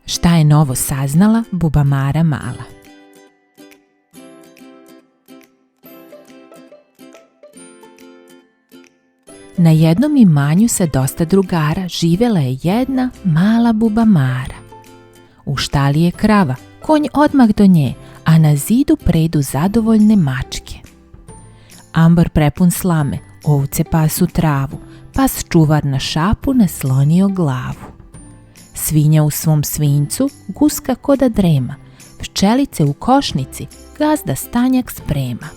Šta je novo saznala Bubamara mala? Na jednom imanju sa dosta drugara živjela je jedna mala Bubamara. U štali je krava, konj odmah do nje, a na zidu predu zadovoljne mačke. Ambar prepun slame, ovce pasu travu, pas čuvar na šapu naslonio glavu. Svinja u svom svinjcu, guska ko da drema, pčelice u košnici, gazda stanjak sprema.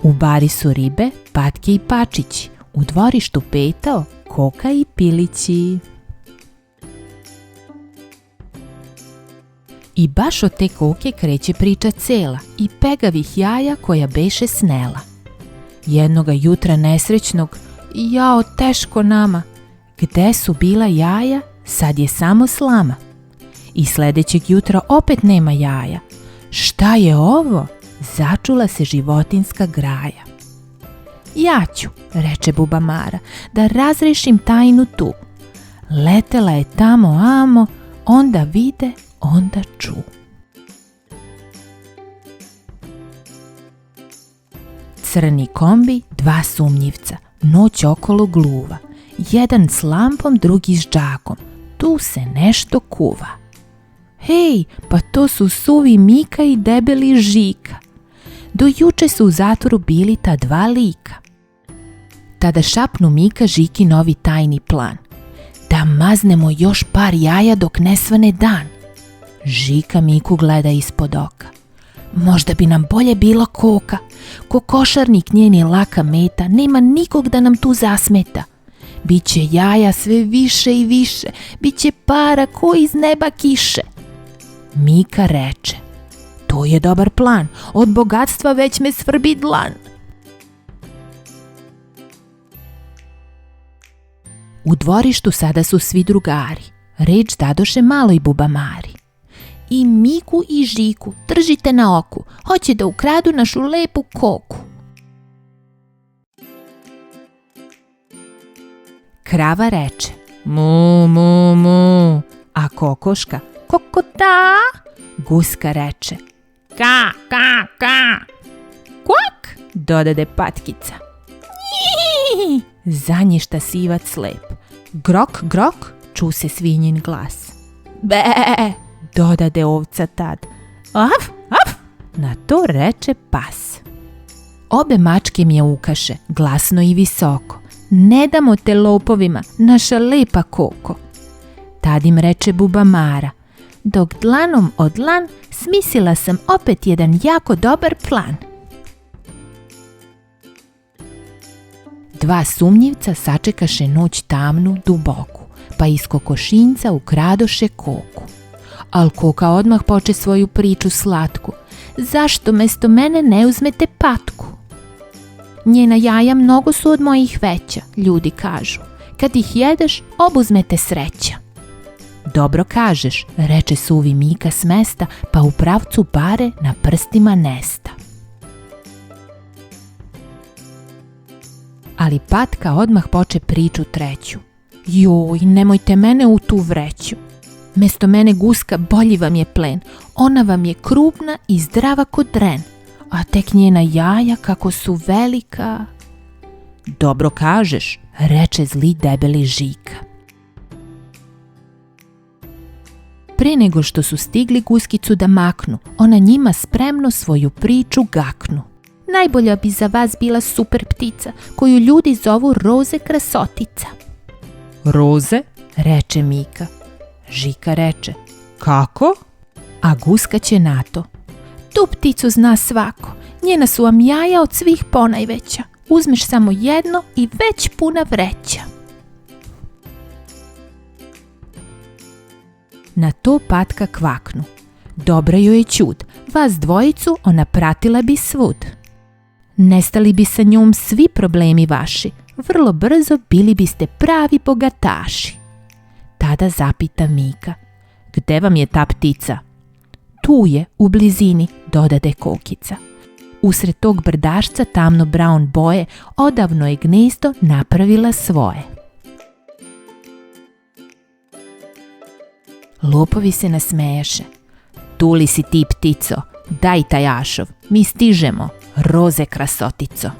U bari su ribe, patke i pačići, u dvorištu petao koka i pilići. I baš od te koke kreće priča cela i pegavih jaja koja beše snela. Jednoga jutra nesrećnog, jao teško nama, gde su bila jaja, sad je samo slama. I sledećeg jutra opet nema jaja. Šta je ovo? Začula se životinjska graja. Ja ću, reče Bubamara, da razrešim tajnu tu. Letela je tamo amo, onda vide, onda ču. Crni kombi, dva sumnjivca, noć okolo gluva. Jedan s lampom, drugi s džakom. Tu se nešto kuva. Hej, pa to su suvi Mika i debeli Žika. Do juče su u zatvoru bili ta dva lika. Tada šapnu Mika Žiki novi tajni plan. Da maznemo još par jaja dok ne svane dan. Žika Miku gleda ispod oka. Možda bi nam bolje bila koka. Kokošarnik njen je laka meta, nema nikog da nam tu zasmeta. Biće jaja sve više i više, biće para ko iz neba kiše. Mika reče, to je dobar plan, od bogatstva već me svrbi dlan. U dvorištu sada su svi drugari, reč dadoše maloj Bubamari. I Miku i Žiku držite na oku, hoće da ukradu našu lepu koku. Krava reče, mu, mu, mu, a kokoška, kokota. Guska reče, ka, ka, ka. Kvak, dodade patkica. Nji, zanješta sivac slep. Grok, grok, ču se svinjin glas. Be, dodade ovca tad. Af, af, na to reče pas. Obe mačke mjaukaše, glasno i visoko. Ne damo te lopovima, naša lepa koko. Tad im reče Bubamara, dok dlanom od dlan smislila sam opet jedan jako dobar plan. Dva sumnjivca sačekaše noć tamnu, duboku, pa iz kokošinca ukradoše koku. Al koka odmah poče svoju priču slatku. Zašto mesto mene ne uzmete patku? Njena jaja mnogo su od mojih veća, ljudi kažu. Kad ih jedeš, obuzmete sreća. Dobro kažeš, reče suvi Mika s mesta, pa u pravcu bare na prstima nesta. Ali patka odmah poče priču treću. Joj, nemojte mene u tu vreću. Mesto mene guska bolji vam je plen, ona vam je krupna i zdrava ko dren, a tek njena jaja kako su velika. Dobro kažeš, reče zli debeli Žika. Pre nego što su stigli guskicu da maknu, ona njima spremno svoju priču gaknu. Najbolja bi za vas bila super ptica, koju ljudi zovu Roze krasotica. Roze, reče Mika. Žika reče, kako? A guska će na to. Tu pticu zna svako, njena su vam jaja od svih ponajveća. Uzmeš samo jedno i već puna vreća. Na to patka kvaknu. Dobra joj je ćud, vas dvojicu ona pratila bi svud. Nestali bi sa njom svi problemi vaši, vrlo brzo bili biste pravi bogataši. Tada zapita Mika, gde vam je ta ptica? Tu je, u blizini, dodade kokica. Usred tog brdašca tamno brown boje odavno je gnezdo napravila svoje. Lopovi se nasmejaše. Tu li si ti, ptico? Daj tajašov, mi stižemo, roze krasotico.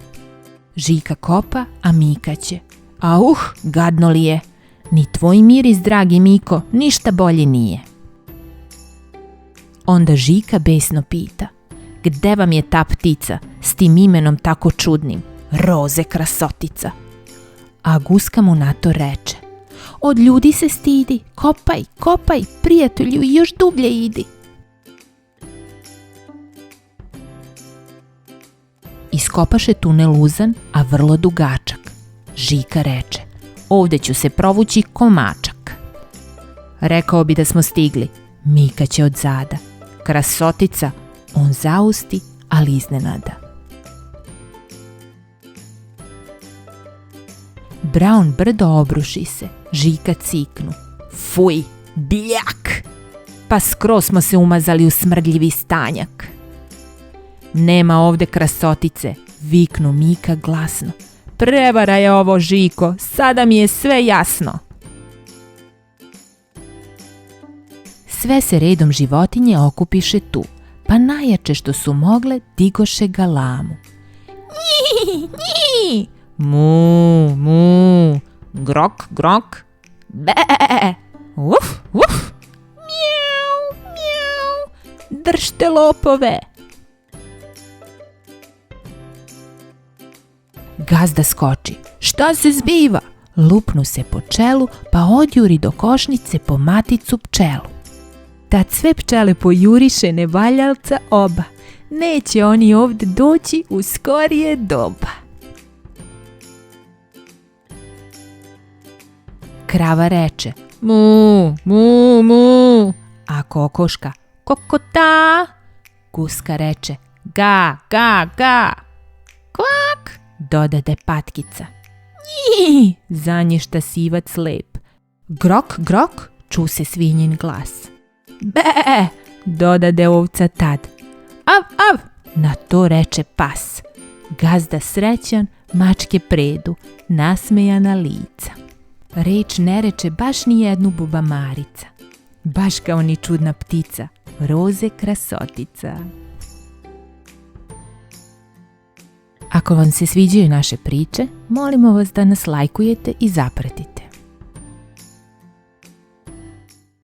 Žika kopa, a Mika će. Gadno li je? Ni tvoj miris, dragi Miko, ništa bolje nije. Onda Žika besno pita. Gde vam je ta ptica s tim imenom tako čudnim? Roze krasotica. A guska mu na to reče. Od ljudi se stidi, kopaj, kopaj, prijatelju, i još dublje idi. Iskopaše tunel uzan, a vrlo dugačak. Žika reče, ovde ću se provući ko mačak. Rekao bi da smo stigli, Mika će od zada. Krasotica, on zausti, ali iznenada. Brown brdo obruši se, Žika ciknu. Fuj, bljak! Pa skroz smo se umazali u smrdljivi stanjak. Nema ovde krasotice, viknu Mika glasno. Prevara je ovo, Žiko, sada mi je sve jasno. Sve se redom životinje okupiše tu, pa najjače što su mogle digoše galamu. Nji, nji! Mu, mu, grok, grok, be, uf, uf, mjau, mjau, držte lopove. Gazda skoči. Šta se zbiva? Lupnu se po čelu, pa odjuri do košnice po maticu pčelu. Tad sve pčele pojuriše nevaljalca oba. Neće oni ovde doći u skorije doba. Krava reče, mu, mu, mu, a kokoška, kokota. Guska reče, ga, ga, ga, kvak, dodade patkica. Nji, zanješta sivac lep. Grok, grok, ču se svinjin glas. Be, dodade ovca tad. Av, av, na to reče pas. Gazda srećan, mačke predu, nasmejana lica. Reč ne reče baš ni jednu bubamarica. Baš kao ni čudna ptica, roze krasotica. Ako vam se sviđaju naše priče, molimo vas da nas lajkujete i zapratite.